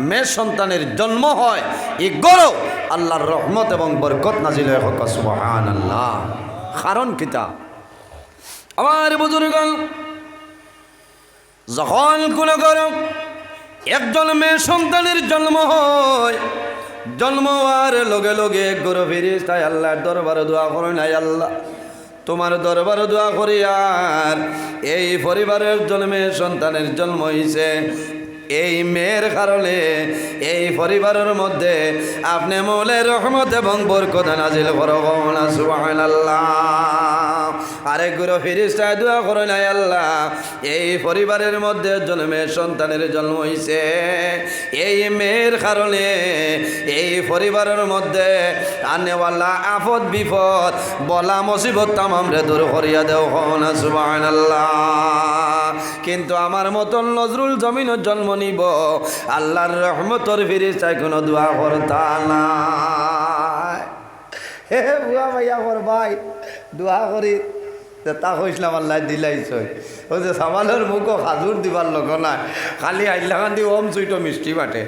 মেয়ে সন্তানের জন্ম হয় এই গরো আল্লাহর রহমত এবং বরকত নাজিল হয় হোক সুবহানাল্লাহ। কারণ কিতা আমার বুজুর্গগণ, যখন কোনো গরো একজন মেয়ে সন্তানের জন্ম হয়, জন্ম হওয়ার লগে লগে গরো ফেরেশতায় আল্লাহর দরবারে দোয়া করে, নাই আল্লাহ তোমার দরবারে দোয়া করি, আর এই পরিবারের জন্মে সন্তানের জন্ম হয়েছে, এই মেয়ের কারণে এই পরিবারের মধ্যে আপনি মৌলের রহমত এবং বরকত নাজিল করো না সুবহানাল্লাহ। আরেক গুরু ফেরেশতায় দোয়া করে, নাই আল্লাহ এই পরিবারের মধ্যে জন্মে সন্তানের জন্ম হয়েছে, এই মেয়ের কারণে এই পরিবারের মধ্যে আনেওয়ালা আফত বিপদ বলা মুসিবত তামাম রে দূর করিয়া দেও না সুবহানাল্লাহ। কিন্তু আমার মতন নজরুল জমিনের জন্ম নিব, আল্লাহর রহমতর ফেরেশতায় কোনো দোয়া করতা না। হে বুয়া ভাইয়া কর ভাই দোয়া করি তা কইসলাম আল্লাহ দিলাইছ। ওই যে সামালের মুখও খাজুর দিবার লোক না, খালি আইলাখান দি ওম সুইটো মিষ্টি বাটে।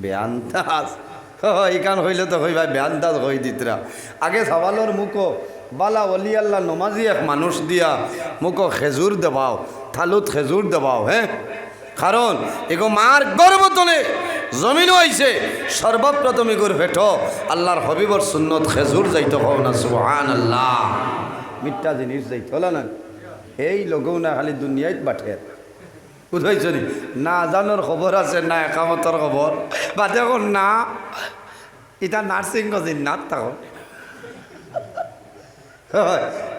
বেআন্দাজ এইখান হইলে তো হইবা বেআন্দাজ হই দিতরা। আগে সামালের মুখও বালা অলি আল্লাহ নমাজি এক মানুষ দিয়া মুখো খেজুর দেবাও, থালুত খেজুর দেবাও। হ্যাঁ, কারণ এগো মার গর্বতনে জমিন হয়েছে, সর্বপ্রথম এগুর ভেট আল্লাহর হবিবর সুন্নত খেজুর যাইতে হও না সুবহানাল্লাহ। মিথ্যা জিনিস যাইতে হলো না, এই লগেও না খালি দুনিয়ায় বাঠে বুঝাইছ নি, না জানোর খবর আছে না একামতর খবর বা দেখুন না এটা নার্সিং জিন্নাত থাকো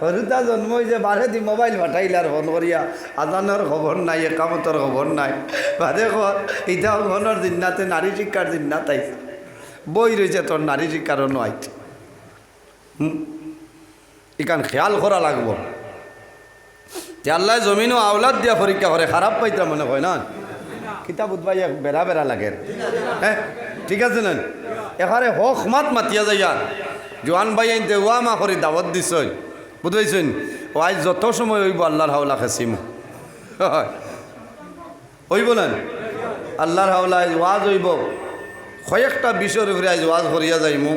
হরুতা জন্ম যে বারে দি মোবাইল পাঠাইলার ফোন করিয়া আজানোর খবর নাই একামতর খবর নাই বাদে কর ইটা মনের জিন্নাতে নারী শিক্ষার জিন্নাত আইছে, বই রয়েছে তোর নারী শিক্ষারও নয়। ইকান খেয়াল করা লাগবো যে আল্লাহ জমিনও আওলাদ দিয়া পরীক্ষা করে, খারাপ পাইতা মনে হয় না কিতাব উদ্বাই বেড়া বেড়া লাগে। হ্যাঁ ঠিক আছে না, এখানে হক মাত মাতিয়া যাইয়া জোয়ান ভাই আইনতে ওয়া মা করে দাওয়াত দিছ বুঝাইছেন, ও আজ যত সময় হইব আল্লাহর হাওলা খেসিম ওই বলেন আল্লাহর হাওলা ওয়াজ হইব, কয়েকটা বিষয়ের উপরে আজ ওয়াজ করিয়া যাইমু।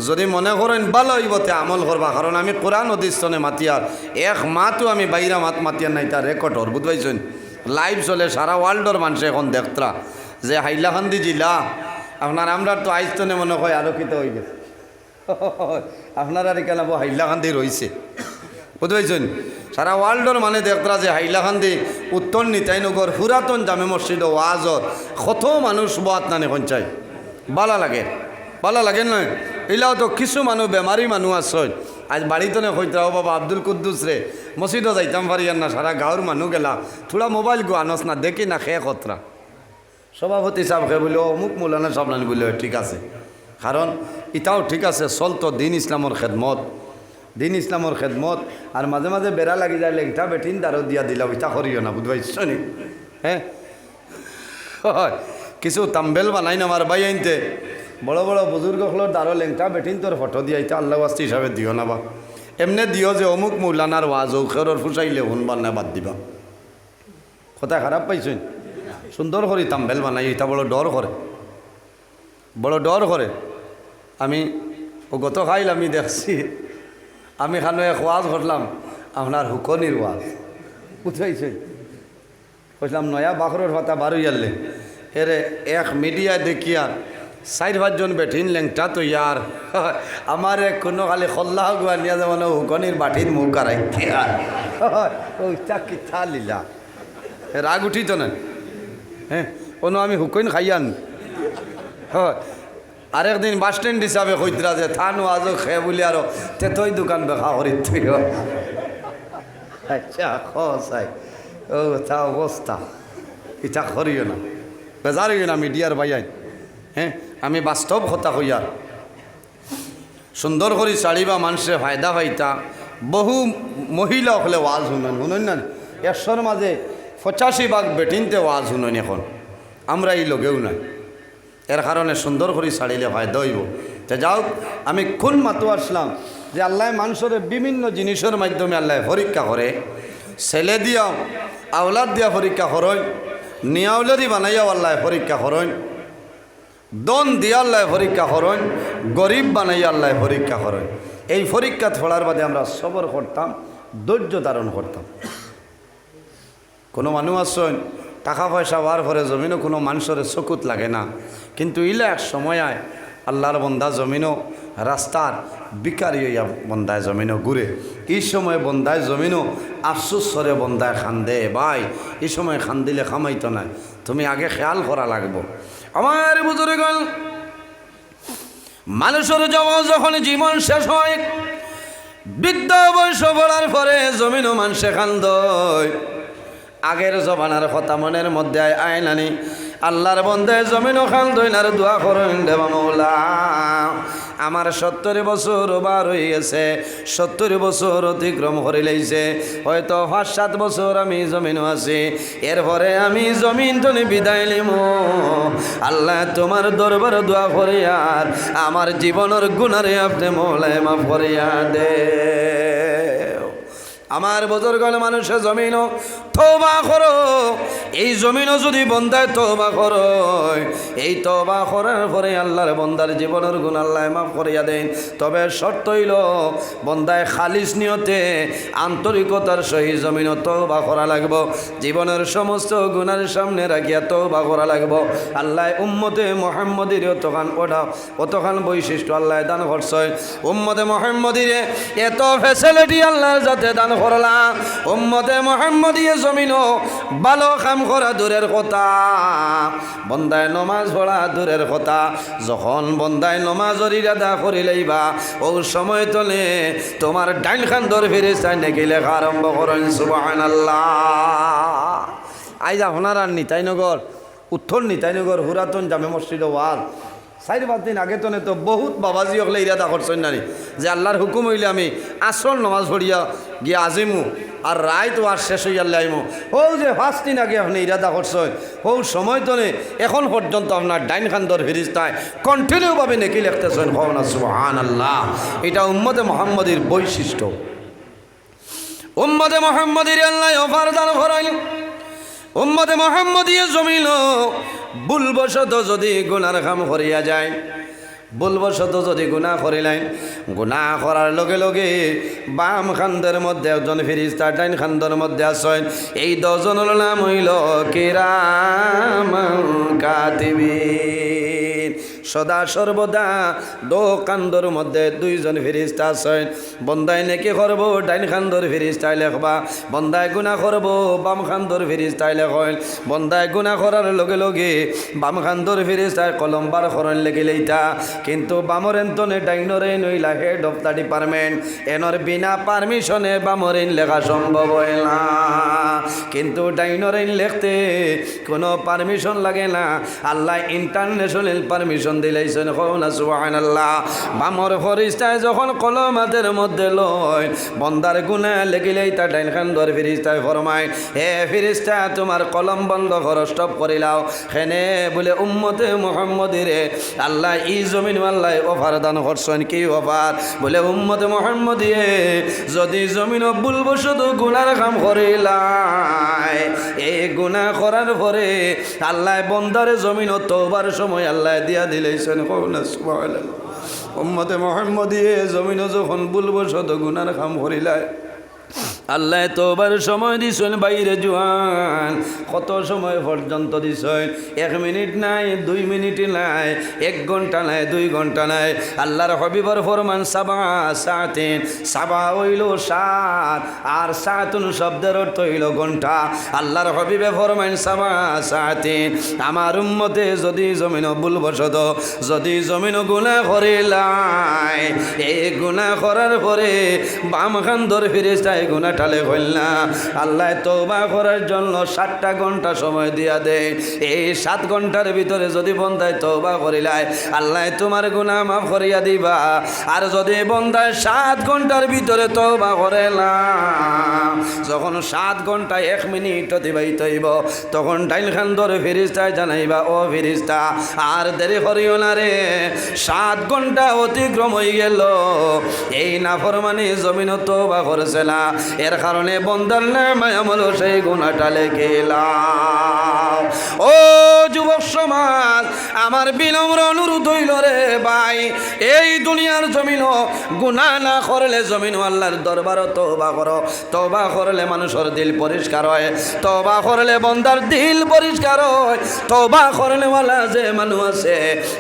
যদি মনে করেন ভালো হইব তে আমল করবা, কারণ আমি কোরআন অধিষ্ঠনে মাতিয়ার এক মাতো আমি বাইরা মাত মাতিয়ার নাই, তার রেকর্ডর বুঝবাইছেন লাইভ চলে সারা ওয়ার্ল্ডর মানুষ এখন দেখতরা যে হাইলাকান্দি জেলা আপনার আমরা তো আইস্তনে মনে হয় আলোকিত হয়ে গেছে, আপনারা এখানে হাইলাকান্দি রয়েছে বুঝবাইছেন সারা ওয়ার্ল্ডর মানে দেখতরা যে হাইলাকান্দি উত্তর নিতাইনগর পুরাতন জামে মসজিদ ওয়াজর কত মানুষ বাত নানে পঞ্চায় ভালো লাগে, ভালো লাগে নয়। এলাও তো কিছু মানুষ বেমারি মানুষ আছে, আজ বাড়িতে নে কইতরাও বাবা আব্দুল কুদ্দুস রে মসজিদও যাইতাম পারি না, সারা গাঁৱৰ মানুষ গেলা থোড়া মোবাইল গো আনস না দেখি না খেয়ে কতরা সভাপতি সাহেব খে বলে অমুক মৌলানা সাহেব নানি বলে ঠিক আছে, কারণ ইটাও ঠিক আছে চলতো দিন ইসলামর খেদমত, দিন ইসলামর খেদমত। আর মাঝে মাঝে বেড়া লাগি যায় লেংটা বেটিন দারো দিয়া দিলাম, ইটা করিও না বুঝবাইছ নি। হ্যাঁ কিছু তাম্বেল বানাই না আমার ভাই আনতে বড় বড় বুজুর্গগুলোর দারো লেংটা বেটিন তোর ফটো দিয়া ইটা আল্লাহ ওয়াস্তি হিসাবে দিও না বা এমনি দিও যে অমুক মৌলানার ওয়াজ ঔখেরর ফুসাইলে শুনবার না বাদ দিবা, কথা খারাপ পাইছেন। সুন্দর করে তাম্বেল বানাই, এটা বড় ডর করে, বড় ডর করে। আমি ও গত খাইল আমি দেখছি, আমি খানো এক ওয়াজ করলাম আপনার হুকনির ওয়াজ বুঝাইছেন, কইলাম নয়া বাখরের পাতা বারো ইয়ারলে এরে এক মিডিয়া দেখিয়া 4-5 বেঠিন লেংটা তো ইয়ার আমার কোনো খালি খল্লাহ গুয়া নিয়ে যেমন হুকনির বাটির মুখ কারাই ওইটা কিথা লীলা রাগ উঠিত না। হ্যাঁ কোনো আমি হুকইন খাইয়ান হয় আরেকদিন বাস স্ট্যান্ড হিসাবে কইতরা যে থান আজও খেয়ে বলি আরো তেতই দোকান বেখা করি তুই আচ্ছা খাই ও তা অবস্থা ইটা করিও না বেজারিও না মিডিয়ার ভাইয়াই। হ্যাঁ আমি বাস্তব কথা কইয়ার সুন্দর করে চাড়িবা মানুষের ফায়দা পাইতা, বহু মহিলা হলে ওয়াজ শুনেন শুনেন না, 100-র মাঝে 85 বেটিনতে ওয়াজ শুনেন এখন, আমরা এই লগেও নাই, এর কারণে সুন্দর করে ছাড়িলে ফায়দা হইব। তে যাও আমি কোন মাতো আসলাম যে আল্লাহ মানুষের বিভিন্ন জিনিসের মাধ্যমে আল্লাহ পরীক্ষা করে, ছেলে দিয়াও আওলাদ দিয়া পরীক্ষা করেন, নিয়াউলেরি বানাইয়া আল্লাহ পরীক্ষা করেন, দন দিয়া আল্লাহ পরীক্ষা করেন, গরিব বানাইয়া আল্লাহ পরীক্ষা করেন। এই পরীক্ষা পড়ার বাদে আমরা সবর করতাম, ধৈর্য ধারণ করতাম। কোনো মানুষ আসছেন টাকা পয়সা হওয়ার পরে জমিনও কোনো মানুষের চকুত লাগে না, কিন্তু ইলা এক সময় আয় আল্লাহর বন্দা জমিনও রাস্তার বিকারি হইয়া বন্দায় জমিনও ঘুরে। এই সময় বন্দায় জমিনও আফসোস করে বন্দায় খান্দে, ভাই এই সময় খান্দিলে খামাইতো না, তুমি আগে খেয়াল করা লাগবো। আমার বুজুর্গণ, মানুষের যখন জীবন শেষ হয়, বৃদ্ধ বয়স পড়ার পরে জমিনও মানুষে খান্দয়। আগের জমানার কথা মনের মধ্যে আয় নানি, আল্লাহর বন্দে জমিনও খান্দই না, দোয়া করেন দেবা মৌলা আমার 70 বছর ওভার হয়ে গেছে, 70 বছর অতিক্রম করে লাইছে, হয়তো 5-7 বছর আমি জমিনও আছি, এরপরে আমি জমিন তনে বিদায় নিব। আল্লাহ তোমার দরবার দোয়া করিয়া আমার জীবনের গুনারে আপনি মৌলায় মাফ করিয়া দে। আমার বুজুর্গণ, মানুষের জমিনও তওবা করো, এই জমিনও যদি বন্দায় তওবা করো, এই তওবা করার পরে আল্লাহর বন্দার জীবনের গুণ আল্লাহ মাফ করিয়া দেন। তবে শর্ত হইল বন্দায় খালিস নিয়তে আন্তরিকতার সহিত জমিনও তওবা করা লাগবো, জীবনের সমস্ত গুণার সামনে রাখিয়া তওবা করা লাগবো। আল্লাহ উম্মতে মুহাম্মদীর অতখান বৈশিষ্ট্য আল্লাহ দান করছে। উম্মতে মুহাম্মদীরে এত ফ্যাসিলিটি আল্লাহ যাতে দান করলা, উম্মতে মুহাম্মদীয়ে জমিনও ভালো কাম করা দূরের কথা, বন্দায় নমাজ পড়া দূরের কথা, যখন বন্দায় নমাজের ইরাদা করি লইবা ও সময় তলে তোমার ডাইন খান্দর ফেরেশতা নাকি লেখা আরম্ভ করেন সুবহানাল্লাহ। আইজা হোনারার নিতাইনগর, উত্তর নিতাইনগর হুরাতন জামে মসজিদ ওয়াল 4-5 দিন আগে তো বহুত বাবাজি হলে ইরাদা করছেন নানি যে আল্লাহর হুকুম হইলে আমি আসল নমাজ পড়িয়া গিয়ে আজিমু আর রায় তো আর শেষ হইয়া আইমু। ও যে 5 দিন আগে আপনি ইরাদা করছেন, ও সময় তো এখন পর্যন্ত আপনার ডাইন খান্দর ফেরেশতায় কন্টিনিউভাবে নেকি লিখতেছেন। কওনা সুবহানাল্লাহ। এটা উম্মতে মুহাম্মদীর বৈশিষ্ট্য। উম্মতে মুহাম্মদীর আল্লাহ অফার দান করেন। উম্মতে মুহাম্মদীয়ে জমিল ভুলবশত যদি গুনার কাম করিয়া যায়, ভুলবশত যদি গুনাহ করিলেন, গুনাহ করার লগে লগে বাম খান্দের মধ্যে একজন ফেরেশতা, ডাইন খান্দের মধ্যে আছেন। এই 10 জনের নাম হইল কিরামান কাতিবিন। সদা সর্বদা কান্দর মধ্যে 2 জন ফেরেশতা আছেন। বন্দায় নেকি করব ডাইন খান্দর ফেরেশতায় লেখবা, বন্দায় গুনাহ করব বাম খান্দর ফেরেশতায় লেখেন। বন্দায় গুনাহ করার লগে লগে বাম খান্দর ফেরেশতায় কলম বার করেন লেগে লইতা, কিন্তু বামর এন্তনে ডাইনরে নইলা হেড অফ দ্য ডিপার্টমেন্ট, এনর বিনা পারমিশনে বামরেন লেখা সম্ভব হয় না। কিন্তু ডাইনরেন লিখতে কোনো পারমিশন লাগে না, আল্লাহ ইন্টারন্যাশনাল পারমিশন দিলাইছেন। কওনা সুবহানাল্লাহ। বামর ফেরেশতায় যখন কলম হাতের মধ্যে লয়, বন্দার গুনাহ লেগিলেই তা ডাইন খান্দর ফেরেশতায় ফরমায়, হে ফেরেশতা তোমার কলম বন্ধ করো, স্টপ করে লাও। হেনে বলে উম্মতে মুহাম্মদীরে আল্লাহ ই জমিন আল্লাহ অফার দান করছেন। কি অফার? বলে উম্মতে মুহাম্মদীয়ে যদি জমিন ভুলবশত গুনার কাম করিলাই, এই গুনাহ করার পরে আল্লাহ বন্দারে জমিন তওবার সময় আল্লাহ দিয়া দিলেছেন। কওনা সুবহানাল্লাহ। উম্মতে মুহাম্মদীয়ে জমিন যখন ভুলবশত গুনার কাম করিলাই, আল্লাহ তোবার সময় দিছেন বাইরে জোয়ান। কত সময় পর্যন্ত দিছেন? 1 মিনিট নাই, 2 মিনিট নাই, 1 ঘন্টা নাই, 2 ঘন্টা নাই। আল্লাহর হবিবর ফরমান সাবা সাতিন, সাবা হইল 7 আর সাতুন শব্দের অর্থ হইল ঘন্টা। আল্লাহর হবিবে ফরমান সাবা সাতিন। আমার উম্মতে যদি জমিন ভুলবশত যদি জমিন গুনাহ করিলাই, এই গুনাহ করার পরে বাম খান্দর ফেরেশতায় গুনাহ টালে হইল না, আল্লাহ তওবা করার জন্য 7টা ঘন্টা সময় দিয়া দেয়। এই 7 ঘন্টার ভিতরে যদি বন্দায় তওবা করিলাই, আল্লাহ তোমার গুনাহ মাফ করিয়া দিবা। আর যদি বন্দায় 7 ঘন্টার ভিতরে তওবা করে না, যখন 7 ঘন্টা 1 মিনিট অতিবাহিত হইব, তখন ডাইন খান্দর ফেরেশতায় জানাইবা, ও ফেরেশতা আর দেরি করিও না রে, 7 ঘন্টা অতিক্রম হয়ে গেল, এই নাফরমানি জমিন তওবা করেছে না, এর কারণে বন্দার নামে আমল সেই গুনাহটা লেখে লাও। ও যুবক সমাজ, আমার বিনম্র অনুরোধ হইল রে ভাই, এই দুনিয়ার জমিন গুনাহ না করলে জমিন আল্লাহর দরবারও তওবা করো। তওবা করলে মানুষের দিল পরিষ্কার হয়, তওবা করলে বন্দার দিল পরিষ্কার হয়। তওবা করলে ওয়ালা যে মানুষ আছে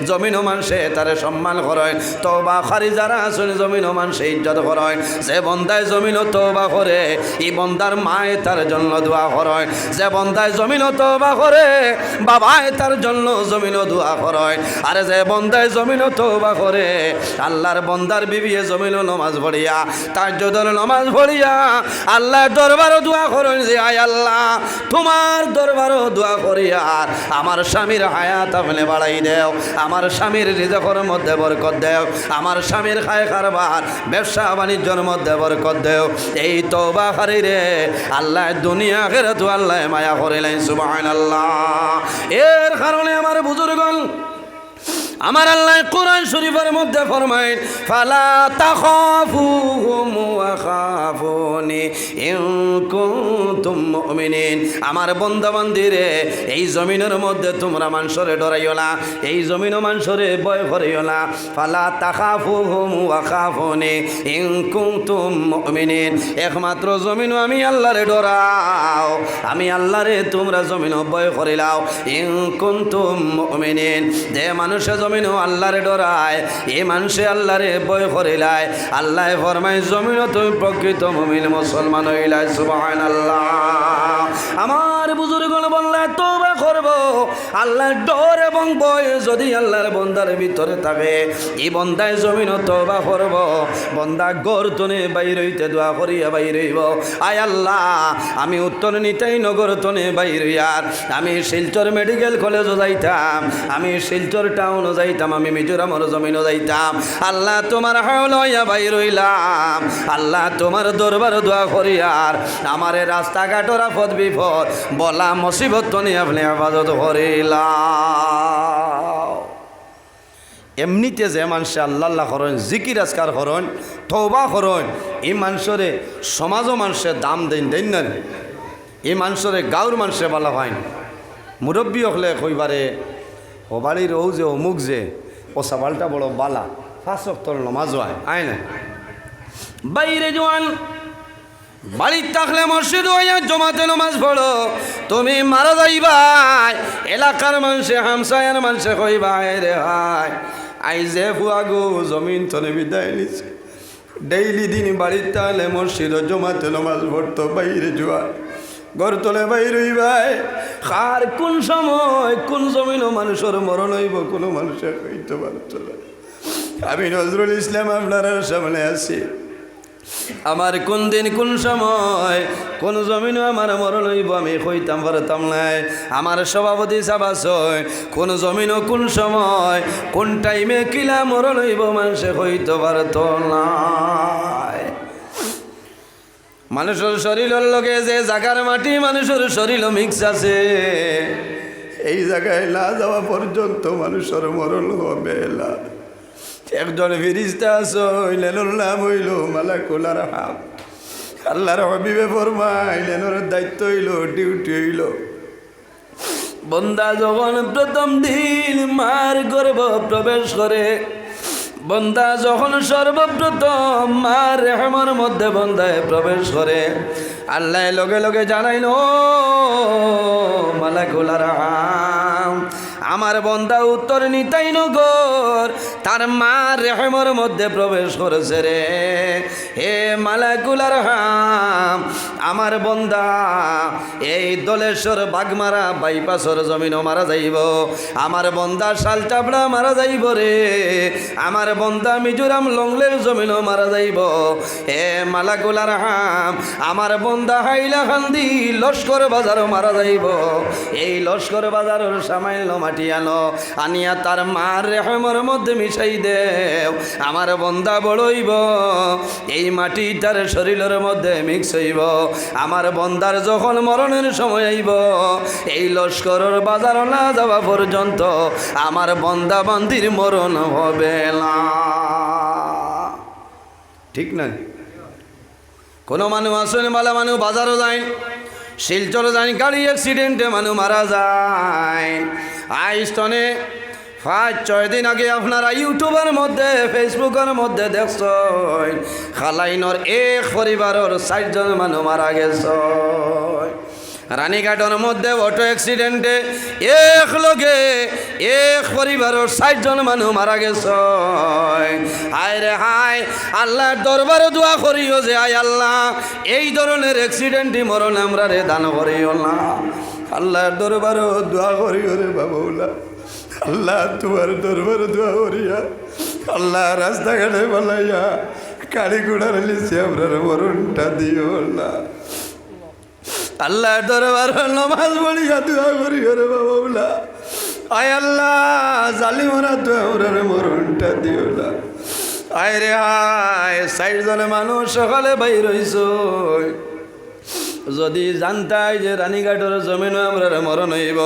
জমিন মানুষে তারে সম্মান করে। তওবা খারি যারা আছেন জমিন মানুষে ইজ্জত করে। যে বন্দায় জমিন তওবা করে এই বন্দার মায়ে তার জন্য দোয়া করে। যে বন্দায় জমিন তওবা করে বাবায় তার জন্য জমিন দোয়া করে। আরে যে বন্দায় জমিন তওবা করে আল্লাহর বন্দার বিবিয়ে জমিন নামাজ পড়িয়া তাহাজ্জুদের নামাজ পড়িয়া আল্লাহর দরবারও দোয়া করেন যে আয় আল্লাহ তোমার দরবারও দোয়া করিয়া আমার স্বামীর হায়াত আপনি বাড়াই দেও, আমার স্বামীর রিজকের মধ্যে বরকত দেও, আমার স্বামীর খায় কারবার ব্যবসা বাণিজ্যের মধ্যে বরকত দেও। এই তওবা করি রে আল্লাহ দুনিয়া আখিরাত আল্লাহ মায়া করিলেন। সুবহানাল্লাহ। এর কারণে আমার বুজুর্গণ আমার আল্লাহ কোরআন শরীফের মধ্যে ফরমায় ফালা তাখাফুহুম ওয়া খাফুনি ইন কুনতুম মুমিনিন। আমার বান্দা বান্দিরে এই জমিনের মধ্যে তোমরা মানুষরে ডরাইও না, এই জমিনও মানুষরে ভয় করিও না। ফালা তাখাফুহুম ওয়া খাফুনি ইন কুনতুম মুমিনিন। একমাত্র জমিনও আমি আল্লাহরে ডরাও, আমি আল্লাহরে তোমরা জমিনও ভয় করিলাও। ইন কুনতুম মুমিনিন। যে মানুষে জমিনও আল্লাহরে ডরায় এই মানুষে আল্লাহরে ভয় করিলায় আল্লাহ ফরমায় জমিনও তুমি প্রকৃত মুমিন মুসলমান হইলাই। সুবহানাল্লাহ। আমার বুজুর্গণ বললে তওবা করব আল্লাহর ডর এবং ভয় যদি আল্লাহর বন্দার ভিতরে থাকে এই বন্দায় জমিনও তওবা করব। বন্দা গর্তনে বাইর হইতে দোয়া করিয়া বাইর হইব আয় আল্লাহ আমি উত্তর নিতাই নগর তনে বাইর হইয়ার আমি শিলচর মেডিকেল কলেজও যাইতাম, আমি শিলচর টাউনও যাইতাম, আমি মিজোরামের জমিনও যাইতাম। আল্লাহ তোমার হাওলা হইয়া বাইর হইলাম, আল্লাহ তোমার দরবার দোয়া করিয়ার আমারে রাস্তাঘাটর আপদ বিপদ বলা মুসিবত তনে আপনি আবাদত করিলাম। এমনিতে যে মানুষে আল্লাহ আল্লাহ করেন জিকির আজকার করেন তওবা করেন এই মানুষরে সমাজও মানুষের দাম দেন দেন না, এই মানুষরে গাঁর মানুষে বলা হয় মুরব্বী হলে কইবারে ও বাড়ির ও যে অমুক যে ও সবালটা বড় বালা 5 ওয়াক্তের নামাজ হয় আয় না বাইরে জোয়ান বাড়ির থাকলে মসজিদ হইয়া জমাতে নামাজ পড়ো, তুমি মারা যাইবাই এলাকার মানুষে হামসায়ার মানুষে কইবাই রে ভাই আইজে ফুয়াগো জমিন তনে বিদায় নিছে। ডেইলি দিন বাড়ির তাহলে মসজিদ জমাতে নামাজ পড়তো বাইরে জোয়ান ঘর তোলে বাইর হইবাই কার কোন সময় কোন জমিনও মানুষের মরণ হইব কোনো মানুষের হইতে পারত না। আমি নজরুল ইসলাম আপনার সামনে আছি, আমার কোন দিন কোন সময় কোন জমিনও আমার মরণ হইব আমি কইতাম পারতাম নাই। আমার সভাপতি সাবাস কোন জমিনও কোন সময় কোন টাইমে কিলা মরণ হইব মানুষে হইতে পারত না। মানুষের শরীরের লগে যে জায়গার মাটি মানুষের শরীরও মিক্স আছে, এই জায়গায় না যাওয়া পর্যন্ত মানুষের মরণ হবে না। একজন ফেরেশতা হইলেন নাম হইল মালাকুল আরহাম। আল্লাহর হাবিবে ফরমাইলেন ওর দায়িত্ব হইল ডিউটি হইল বন্দা যখন প্রথম দিন মার গর্ভ প্রবেশ করে, বন্দা যখন সর্বপ্রথম মার রেহমের মধ্যে বন্দায় প্রবেশ করে আল্লাহ লগে লগে জানাইল মালাকুল আরহাম আমার বন্দা উত্তর নিতাই নগর তার মার রেহমের মধ্যে প্রবেশ করেছে রে। হে মালাকুল আরহাম আমার বন্দা এই দলেশ্বর বাগমারা বাইপাসর জমিনও মারা যাইব, আমার বন্দা শালচাপড়া মারা যাইব রে, আমার বন্দা মিজোরাম লংলের জমিনও মারা যাইব। হে মালাকুল আরহাম আমার বন্দা হাইলাকান্দি লস্কর বাজারও মারা যাইব। এই লস্কর বাজারের সামান্য মাটি আনো আনিয়া তার মার রেহমের মধ্যে মিশাই দেও, আমার বন্দা বড়ইব এই মাটি তার শরীরের মধ্যে মিক্স হইব। আমার বন্দার যখন মরণের সময় আইব এই লস্করের বাজার না যাওয়া পর্যন্ত আমার বন্দা বান্দির মরণ হবে না। ঠিক না? কোনো মানুষ আসেন মালা মানুষ বাজারও যায় শিলচর যাই গাড়ি অ্যাক্সিডেন্টে মানুষ মারা যায়। আইস্তনে 5-6 দিন আগে আপনারা ইউটিউবের মধ্যে ফেসবুকের মধ্যে দেখছ খালাইনর এক পরিবারের 4 জন মানুষ মারা গেছে। রানীঘাটের মধ্যে অটো অ্যাক্সিডেন্টে এক লগে এক পরিবারের 4 জন মানুষ মারা গেছে। হায় রে হায়, আল্লাহর দরবারে দোয়া করিও যে আয় আল্লাহ এই ধরনের অ্যাক্সিডেন্টই মরণ আমরা রে দান করিও না। আল্লাহর দরবারে দোয়া করিও রে বাবুলা, আল্লাহ তোমার দরবারে দোয়া করিয়া আল্লাহ রাস্তাঘাটে বলাইয়া গাড়ি ঘোড়ার লিখে আমরা মরণটা দিও না। আল্লাহর দরবারে নামাজ পড়িয়া দোয়া করিও রে বাবুলা, আয় আল্লাহ জালিমরা দোয়া ওরে মরণটা দিও না। আয় রে হায়, 4 জন মানুষ সকালে বাইর হইছ। যদি জানতাই যে রানীঘাটের জমিনও আমরা মরণ হইব,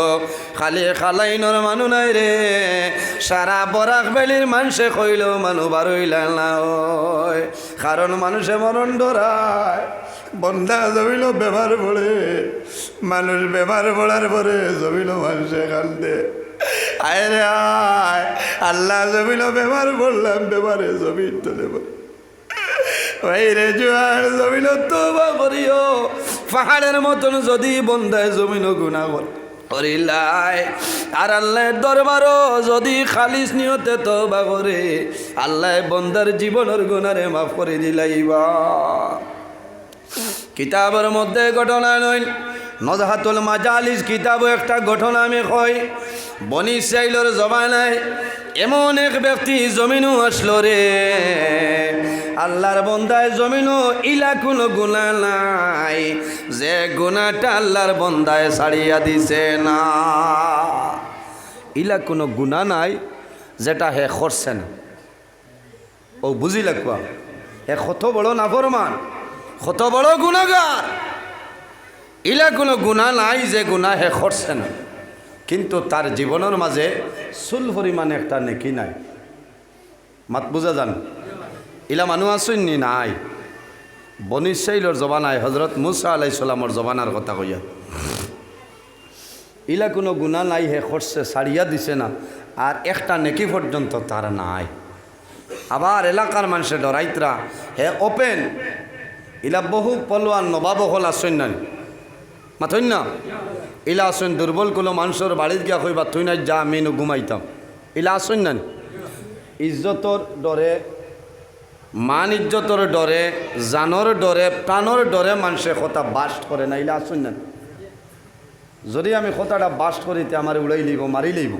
খালি খালাইনর মানুষ নাই রে, সারা বরাক বেলির মানুষে কইলেও মানুষ বার হইলা না। কারণ মানুষে মরণ ডরায়। বন্ধা জমিল বেমার পড়ে, মানুষ বেমার পড়ার পরে জমিল মানুষে কান্দে। আয় রে আয়, আল্লাহ জমিল বেমার পড়লাম, বেমারে জমিন তো দেব রে জোয়ার জমিন তওবা করিও। পাহাড়ের মতন যদি বন্ধায় জমিন গুনাহ করিলাই আর আল্লাহর দরবারও যদি খালিস নিয়তে তওবা করে আল্লাহ বন্দার জীবনের গুনারে মাফ করে দিলাইবা। কিতাবের মধ্যে ঘটনা নয়, নজহাতুল মাজালিস কিতাব একটা ঘটনা আমি কই। বনি ইসরাইলের জমানায় এমন এক ব্যক্তি জমিনও আসলো রে, আল্লাহর বন্দায় জমিনও ইলা কোনো গুনাহ নাই যে গুনাহটা আল্লাহর বন্দায় ছাড়িয়া দিছে না। ইলা কোনো গুনাহ নাই যেটা হে করছে না। ও বুঝি লাগবা, হে কত বড় নাফরমান, কত বড় গুনাহগার। ইলা কোনো গুনাহ নাই যে গুনাহ হে করছে না, কিন্তু তার জীবনের মাঝে চুল পরিমাণে একটা নেকি নাই। মাত বুঝা যান? ইলা মানুষ আসুন নি নাই? বনি ইসরাইলের জবানায় হজরত মুসা আলাইহিস সালামের জবানার কথা কইয়া ইলা কোনো গুনাহ নাই হে করছে, ছাড়িয়া দিছে না, আর একটা নেকি পর্যন্ত তার নাই। আবার এলাকার মানুষের ডরাইতরা হে ওপেন, ইলা বহু পলোয়ান নবাব হল আসুন না, মাথইন না ইলা আসুন দুর্বল কোনো মানুষের বাড়িত গিয়া কইবা তুই না যা আমি ঘুমাইতাম, ইলা আসুন না। ইজ্জতর ডরে, মান ইজ্জতর ডরে, জানর ডরে, প্রাণর ডরে মানুষের কথা বাস্ট করে না, ইলা আসুন না। যদি আমি কথাটা বাস্ট করিতে আমার উড়াই লইব, মারি লইব,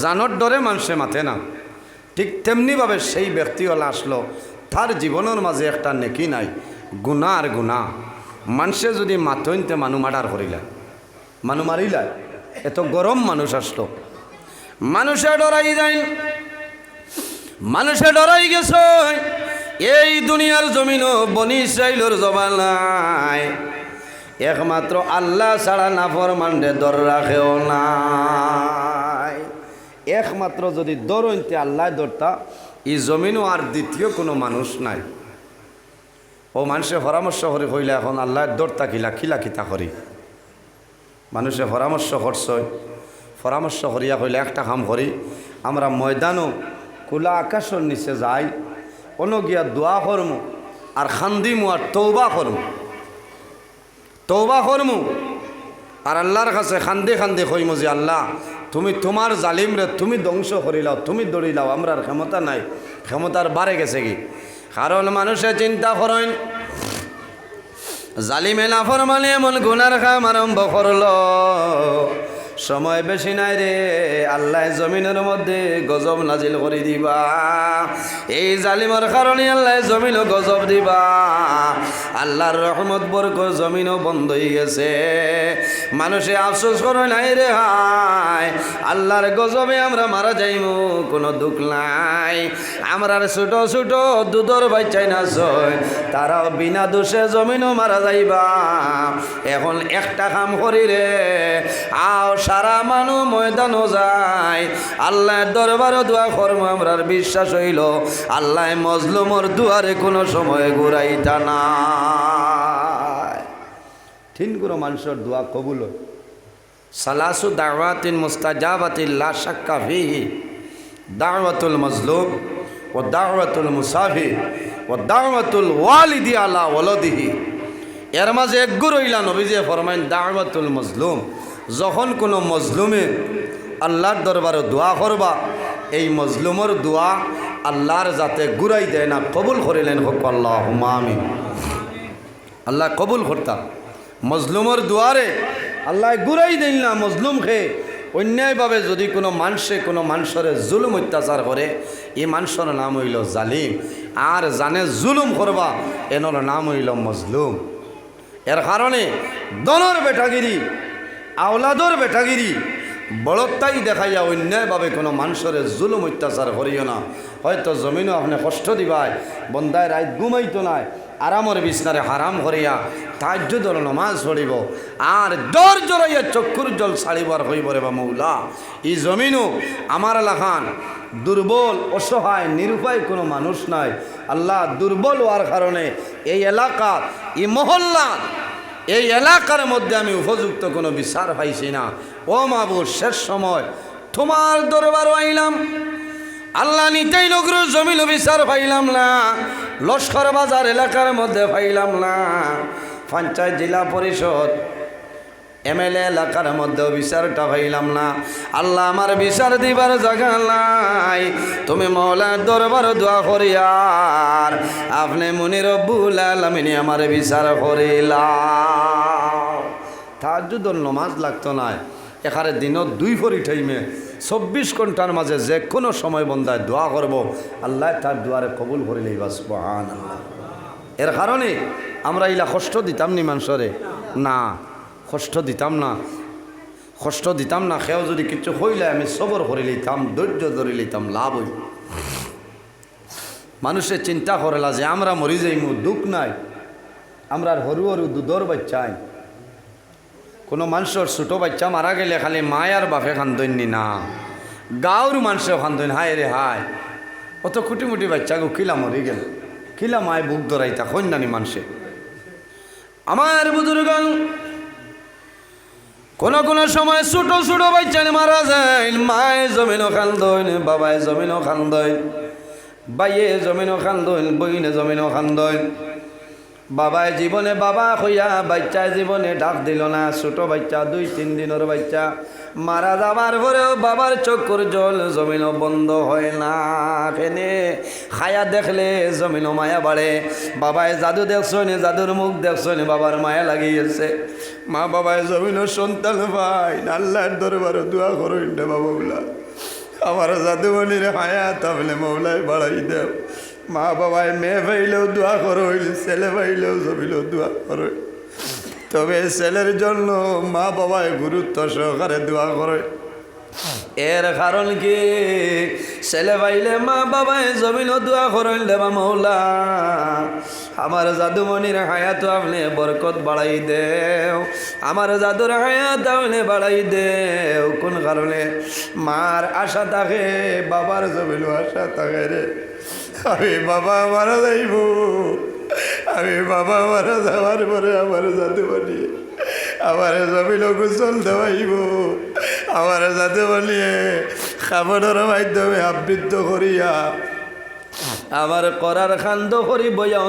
জানর ডরে মানুষে মাথে না। ঠিক তেমনিভাবে সেই ব্যক্তি হল আসলো, তার জীবনের মাঝে একটা নেকি নাই, গুনাহ আর গুনাহ। মানুষে যদি মাথইনতে মানুষ মার্ডার করিলায়, মানুষ মারিলায়, এত গরম মানুষ আসলো, মানুষে ডরাই যায়, মানুষে ডরাই গেছে। এই দুনিয়ার জমিনও বনি ইসরাইলের জবানায় একমাত্র আল্লাহ ছাড়া নাফরমানরে ডর রাখেও নাই। একমাত্র যদি দরইনতে আল্লাহ ডরতা, এই জমিনও আর দ্বিতীয় কোনো মানুষ নাই। ও মানুষে পরামর্শ করে কইলে এখন আল্লাহর ডরতা কিলা কিলা কিতা করি। মানুষে পরামর্শ করছে, পরামর্শ করিয়া কইলে একটা কাম করি, আমরা ময়দানও খোলা আকাশের নিচে যাই, কোনো গিয়া দোয়া করমু আর খান্দিমু আর তওবা করমু, তওবা করমু আর আল্লাহর কাছে খান্দি খান্দি কইমু যে আল্লাহ তুমি তোমার জালিমরে তুমি ধ্বংস করিলাও, তুমি দৌড়িলাও, আমরার ক্ষমতা নাই, ক্ষমতার বাড়ে গেছে কি। কারণ মানুষে চিন্তা করেন জালিমে নাফরমানি এমন গুনার কাম আরম্ভ করল, সময় বেশি নাই রে, আল্লাহ জমিনের মধ্যে গজব নাজিল করে দিবা। এই জালিমের কারণে আল্লাহ জমিনও গজব দিবা। আল্লাহর রহমত বরকত জমিনও বন্ধ হয়ে গেছে। মানুষে আফসোস করে নাই রে হায়, আল্লাহর গজবে আমরা মারা যাইব, কোনো দুঃখ নাই। আমরা ছোট ছোট দুধর বাচ্চাই না ছয়, তারাও বিনা দোষে জমিনও মারা যাইবা। এখন একটা কাম করি রে, আও সারা মানুষ ময়দানও যায়, আল্লাহর দরবারও দোয়া করব। আমরার বিশ্বাস হইল আল্লাহ মজলুমর দুয়ারে কোনো সময় ঘুরাইতা না। তিন গুরু মানুষের দোয়া কবুল হয় সালাসু দাওয়াতিন মুস্তাজাবাতিন লা শাক্কা ফিহি দাওয়াতুল মাজলুম ও দাওয়াতুল মুসাফির ও দাওয়াতুল ওয়ালিদি আলা ওয়ালাদিহি এর মাঝে এক গুরু ইলা নবীজি ফরমাইন দাওয়াতুল মাজলুম যখন কোনো মজলুমে আল্লাহর দরবারে দোয়া করবা এই মজলুমের দোয়া আল্লাহর যাতে গুরাই দেয় না কবুল করিলেন হোক আল্লাহুম্মা আমিন আল্লাহ কবুল করতা মজলুমের দুয়ারে আল্লাহ গুরাই দেন না মজলুমকে অন্যায়ভাবে যদি কোনো মানুষের জুলুম অত্যাচার করে এই মানুষের নাম হইল জালিম আর জানে জুলুম করবা এনর নাম হইল মজলুম এর কারণে দনর বেটাগিরি আওলাদর বেটাগিরি বড়তাই দেখাইয়া অন্যায়ভাবে কোনো মানুষের জুলুম অত্যাচার করিও না হয়তো জমিনও আপনি কষ্ট দিবাই বন্দায় রাত ঘুমাইতো নাই আরামর বিছনারে হারাম করিয়া তাহাজ্জুদের নামাজ পড়িব আর ডর জড়াইয়া চক্ষুর জল ছাড়িবার হইব রে বা মৌলা এই জমিনও আমার এলাকান দুর্বল অসহায় নিরুপায় কোনো মানুষ নাই আল্লাহ দুর্বল হওয়ার কারণে এই এলাকা এই মহল্লা এই এলাকার মধ্যে আমি উপযুক্ত কোনো বিচার পাইছি না ও মাবুদ শেষ সময় তোমার দরবার আইলাম আল্লাহ নিতেই লোকর জমিন বিচার পাইলাম না লস্কর বাজার এলাকার মধ্যে পাইলাম না পঞ্চায়েত জেলা পরিষদ এমএলএ এলাকার মধ্যে বিচারটা পাইলাম না আল্লাহ আমার বিচার দিবার জায়গা নাই তুমি মওলার দরবার দোয়া করিয়ার আপনি মুনি রব্বুল আলামিন আমার বিচার করিলা তাহাজ্জুদের নামাজ লাগতো না এখানে দিনত 2 ফরি টাইমে 24 ঘন্টার মাঝে যে কোনো সময় বন্দায় দোয়া করব আল্লাহ তার দোয়ারে কবুল করিলেই বা সুবহানাল্লাহ এর কারণে আমরা ইলা কষ্ট দিতাম নি মানুষরে না কষ্ট দিতাম না সেও যদি কিছু হইলে আমি সবর করে লইতাম ধৈর্য ধরে লইতাম লাভ হই মানুষের চিন্তা করেলা যে আমরা মরি যাইমু দুঃখ নাই আমরা হরু হরু দুধর বাচ্চাই কোনো মানুষের ছোটো বাচ্চা মারা গেলে খালি মায়ার বাপে খান্দইনি না গাঁর মানুষেও খান্দইন হায় রে হায় অত কুটিমুটি বাচ্চা গো কিলা মরি গেল কিলা মায় বুক ধরাইতা কন্যানি মানুষে আমার বুজুর্গণ কোন সময় ছোট ছোট বাচ্চা মারা যায় মায়ে জমিনও খান্দইন বাবায় জমিনও খান্দইন বাইয়ে জমিনও খান্দইন বইনে জমিনও খান্দইন বাবায় জীবনে বাবা হইয়া বাচ্চায় জীবনে ডাক দিল না ছোট বাচ্চা 2-3 দিনের বাচ্চা মারা যাবার পরেও বাবার চোখের জল জমিনও বন্ধ হয় না ফেনে খায়া দেখলে জমিনও মায়া বাড়ে বাবায় জাদু দেখছেন জাদুর মুখ দেখছেন বাবার মায়া লাগিয়েছে মা বাবায় জমিনও সন্তান ভাই আল্লাহর দরবারে দোয়া করুন রে বাবুলা আমার জাদুমণির হায়াত আপনি মৌলায় বাড়াই দেও মা বাবায় মেয়ে পাইলেও দোয়া করো ছেলে পাইলেও জমিলেও দোয়া করো তবে ছেলের জন্য মা বাবায় গুরুত্ব সহকারে দোয়া করে এর কারণ কি ছেলে পাইলে মা বাবায় জমিনও দোয়া করেন দেবা মৌলা আমার জাদুমণির হায়াত আপনি বরকত বাড়াই দেও আমার জাদুর হায়াত আপনি বাড়াই দেও কোন কারণে মার আশা থাকে বাবার জমিনও আশা থাকে রে আমি বাবা মারা যাইব আমি বাবা মারা যাওয়ার পরে আমার জাদুমণি আমার জমিনও গোসল দেওয়াইব আমার জাদুমণিয়ে খাবারের মাধ্যমে আবৃত্ত করিয়া আমার করার খান্দ করি বইয়া